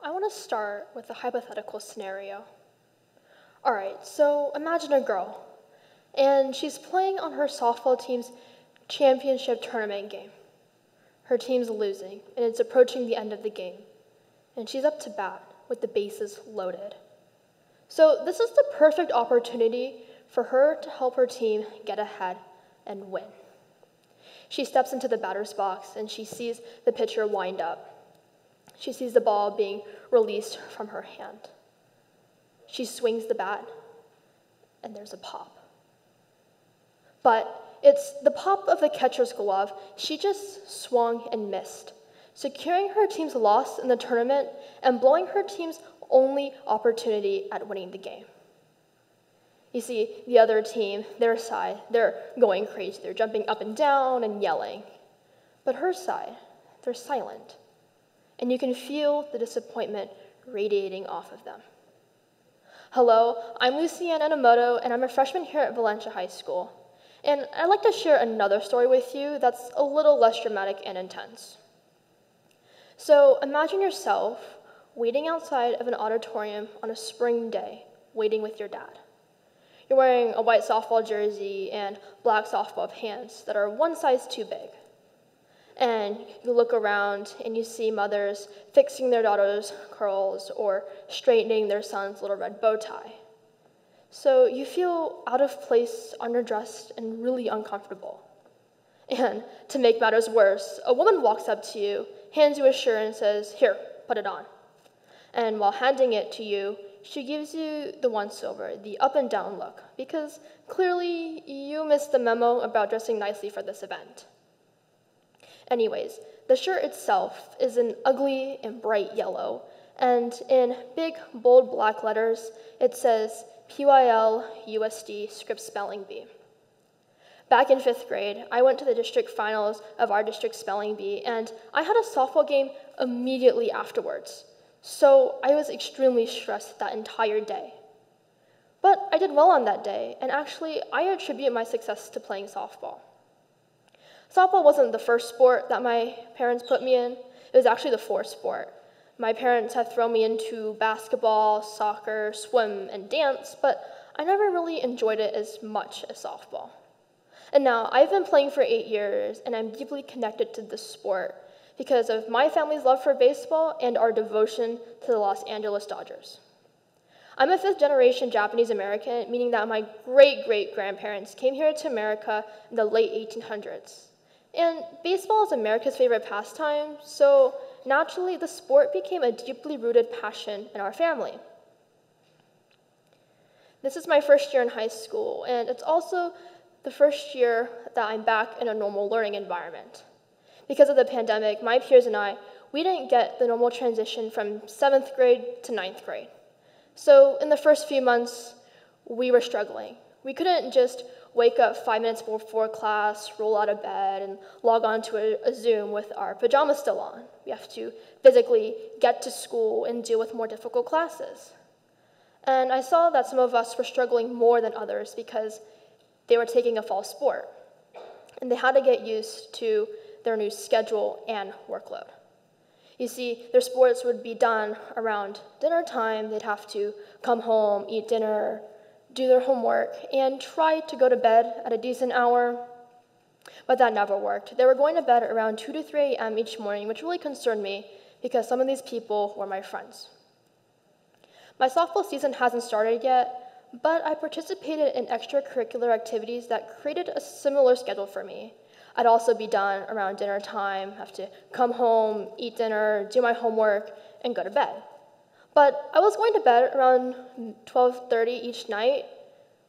I want to start with a hypothetical scenario. All right, so imagine a girl, and she's playing on her softball team's championship tournament game. Her team's losing, and it's approaching the end of the game, and she's up to bat with the bases loaded. So this is the perfect opportunity for her to help her team get ahead and win. She steps into the batter's box, and she sees the pitcher wind up. She sees the ball being released from her hand. She swings the bat, and there's a pop. But it's the pop of the catcher's glove. She just swung and missed, securing her team's loss in the tournament and blowing her team's only opportunity at winning the game. You see, the other team, their side, they're going crazy. They're jumping up and down and yelling. But her side, they're silent. And you can feel the disappointment radiating off of them. Hello, I'm Lucianne Enomoto, and I'm a freshman here at Valencia High School. And I'd like to share another story with you that's a little less dramatic and intense. So imagine yourself waiting outside of an auditorium on a spring day, waiting with your dad. You're wearing a white softball jersey and black softball pants that are one size too big. And you look around and you see mothers fixing their daughters' curls or straightening their son's little red bow tie. So you feel out of place, underdressed, and really uncomfortable. And to make matters worse, a woman walks up to you, hands you a shirt, and says, "Here, put it on." And while handing it to you, she gives you the once-over, the up-and-down look, because clearly you missed the memo about dressing nicely for this event. Anyways, the shirt itself is an ugly and bright yellow, and in big, bold black letters, it says PYL USD script spelling bee. Back in 5th grade, I went to the district finals of our district spelling bee, and I had a softball game immediately afterwards. So I was extremely stressed that entire day. But I did well on that day, and actually, I attribute my success to playing softball. Softball wasn't the first sport that my parents put me in. It was actually the fourth sport. My parents had thrown me into basketball, soccer, swim, and dance, but I never really enjoyed it as much as softball. And now, I've been playing for 8 years, and I'm deeply connected to this sport because of my family's love for baseball and our devotion to the Los Angeles Dodgers. I'm a 5th-generation Japanese American, meaning that my great-great-grandparents came here to America in the late 1800s. And baseball is America's favorite pastime, so naturally the sport became a deeply rooted passion in our family. This is my first year in high school, and it's also the first year that I'm back in a normal learning environment. Because of the pandemic, my peers and I, we didn't get the normal transition from 7th grade to 9th grade. So in the first few months, we were struggling. We couldn't just wake up 5 minutes before class, roll out of bed, and log on to a Zoom with our pajamas still on. We have to physically get to school and deal with more difficult classes. And I saw that some of us were struggling more than others because they were taking a fall sport, and they had to get used to their new schedule and workload. You see, their sports would be done around dinner time. They'd have to come home, eat dinner, do their homework, and try to go to bed at a decent hour. But that never worked. They were going to bed around 2 to 3 a.m. each morning, which really concerned me because some of these people were my friends. My softball season hasn't started yet, but I participated in extracurricular activities that created a similar schedule for me. I'd also be done around dinner time, have to come home, eat dinner, do my homework, and go to bed. But I was going to bed around 12:30 each night,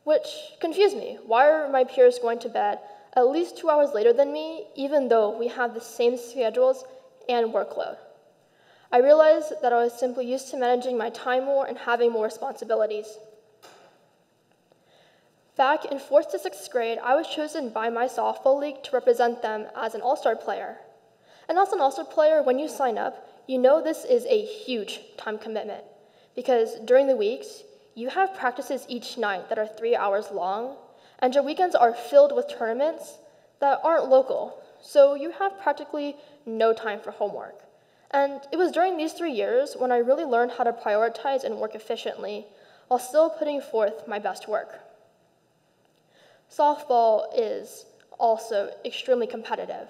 which confused me. Why are my peers going to bed at least 2 hours later than me, even though we have the same schedules and workload? I realized that I was simply used to managing my time more and having more responsibilities. Back in 4th to 6th grade, I was chosen by my softball league to represent them as an all-star player. And as an all-star player, when you sign up, you know this is a huge time commitment because during the weeks, you have practices each night that are 3 hours long, and your weekends are filled with tournaments that aren't local, so you have practically no time for homework. And it was during these 3 years when I really learned how to prioritize and work efficiently while still putting forth my best work. Softball is also extremely competitive.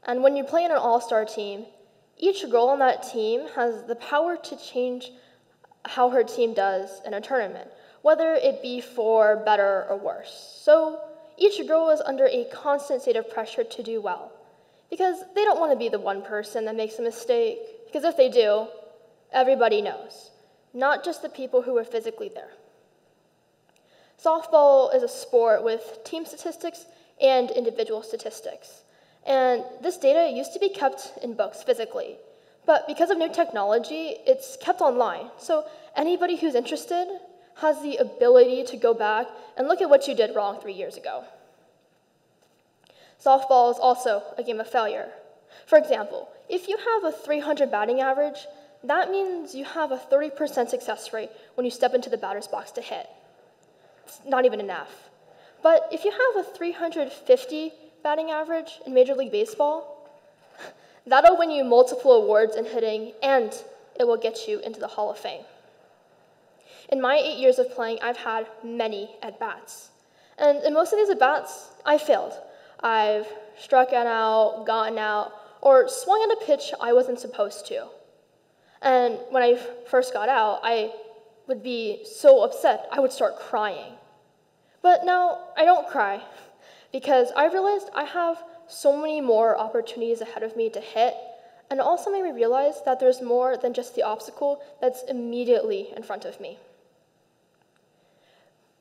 And when you play in an all-star team, each girl on that team has the power to change how her team does in a tournament, whether it be for better or worse. So each girl is under a constant state of pressure to do well, because they don't want to be the one person that makes a mistake, because if they do, everybody knows, not just the people who are physically there. Softball is a sport with team statistics and individual statistics, and this data used to be kept in books physically, but because of new technology, it's kept online, so anybody who's interested has the ability to go back and look at what you did wrong 3 years ago. Softball is also a game of failure. For example, if you have a 300 batting average, that means you have a 30% success rate when you step into the batter's box to hit. It's not even enough. But if you have a 350 batting average in Major League Baseball, that'll win you multiple awards in hitting, and it will get you into the Hall of Fame. In my 8 years of playing, I've had many at-bats. And in most of these at-bats, I failed. I've struck out, gotten out, or swung at a pitch I wasn't supposed to. And when I first got out, I would be so upset, I would start crying. But now, I don't cry, because I realized I have so many more opportunities ahead of me to hit, and it also made me realize that there's more than just the obstacle that's immediately in front of me.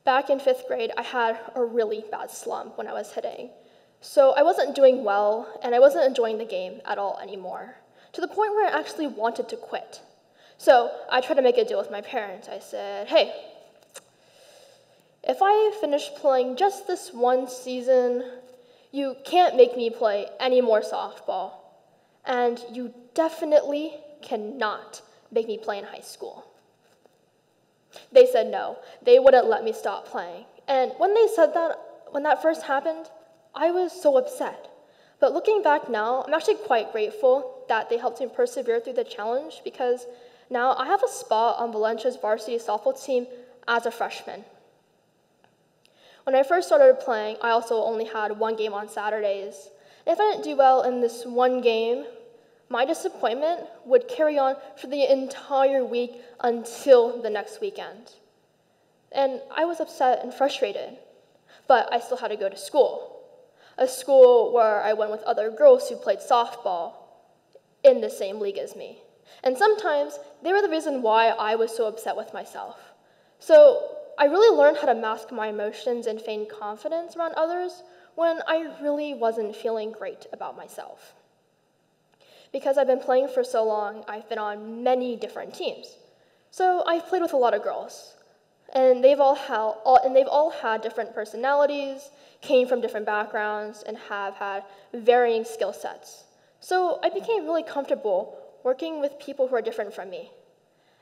Back in 5th grade, I had a really bad slump when I was hitting. So I wasn't doing well, and I wasn't enjoying the game at all anymore, to the point where I actually wanted to quit. So I tried to make a deal with my parents. I said, hey, if I finish playing just this one season, you can't make me play any more softball, and you definitely cannot make me play in high school. They said no. They wouldn't let me stop playing. And when they said that, when that first happened, I was so upset. But looking back now, I'm actually quite grateful that they helped me persevere through the challenge, because now I have a spot on Valencia's varsity softball team as a freshman. When I first started playing, I also only had one game on Saturdays. And if I didn't do well in this one game, my disappointment would carry on for the entire week until the next weekend. And I was upset and frustrated, but I still had to go to school, a school where I went with other girls who played softball in the same league as me. And sometimes they were the reason why I was so upset with myself. So I really learned how to mask my emotions and feign confidence around others when I really wasn't feeling great about myself. Because I've been playing for so long, I've been on many different teams. So I've played with a lot of girls, and they've all had different personalities, came from different backgrounds, and have had varying skill sets. So I became really comfortable working with people who are different from me.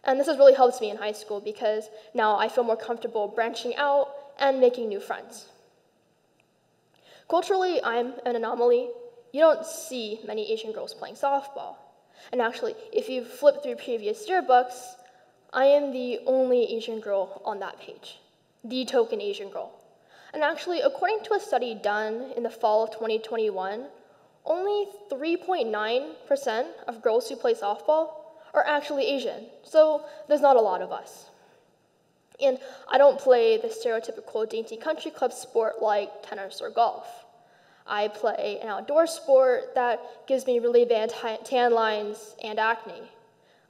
And this has really helped me in high school, because now I feel more comfortable branching out and making new friends. Culturally, I'm an anomaly. You don't see many Asian girls playing softball. And actually, if you flip through previous yearbooks, I am the only Asian girl on that page, the token Asian girl. And actually, according to a study done in the fall of 2021, only 3.9% of girls who play softball are actually Asian, so there's not a lot of us. And I don't play the stereotypical dainty country club sport like tennis or golf. I play an outdoor sport that gives me really bad tan lines and acne.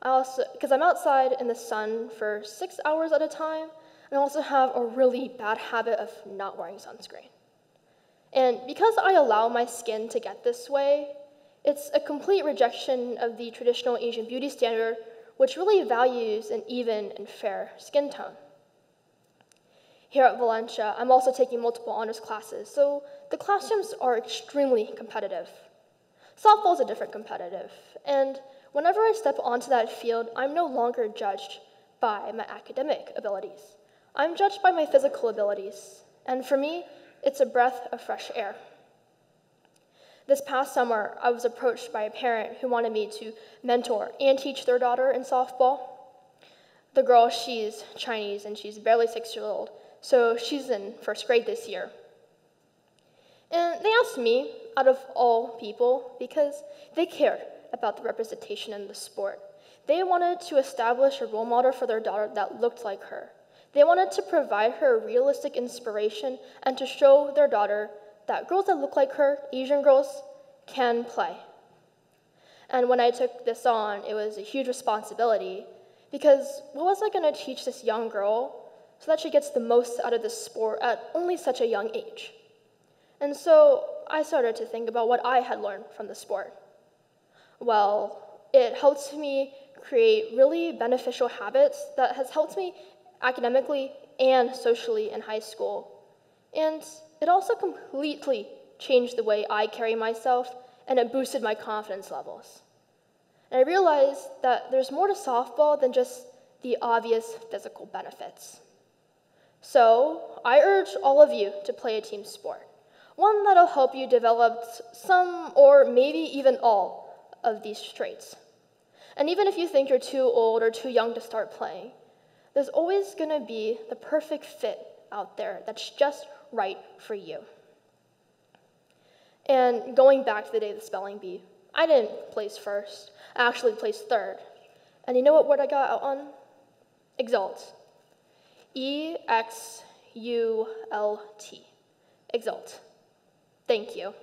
Because I'm outside in the sun for 6 hours at a time, and I also have a really bad habit of not wearing sunscreen. And because I allow my skin to get this way, it's a complete rejection of the traditional Asian beauty standard, which really values an even and fair skin tone. Here at Valencia, I'm also taking multiple honors classes, so the classrooms are extremely competitive. Softball is a different competitive, and whenever I step onto that field, I'm no longer judged by my academic abilities. I'm judged by my physical abilities, and for me, it's a breath of fresh air. This past summer, I was approached by a parent who wanted me to mentor and teach their daughter in softball. The girl, she's Chinese and she's barely 6 years old, so she's in first grade this year. And they asked me, out of all people, because they cared about the representation in the sport. They wanted to establish a role model for their daughter that looked like her. They wanted to provide her realistic inspiration and to show their daughter that girls that look like her, Asian girls, can play. And when I took this on, it was a huge responsibility because what was I going to teach this young girl so that she gets the most out of this sport at only such a young age? And so I started to think about what I had learned from the sport. Well, it helped me create really beneficial habits that has helped me academically and socially in high school. And it also completely changed the way I carry myself, and it boosted my confidence levels. And I realized that there's more to softball than just the obvious physical benefits. So I urge all of you to play a team sport, one that'll help you develop some or maybe even all of these traits. And even if you think you're too old or too young to start playing, there's always going to be the perfect fit out there that's just right for you. And going back to the day of the spelling bee, I didn't place first. I actually placed third. And you know what word I got out on? Exalt. E-X-U-L-T. Exalt. Thank you.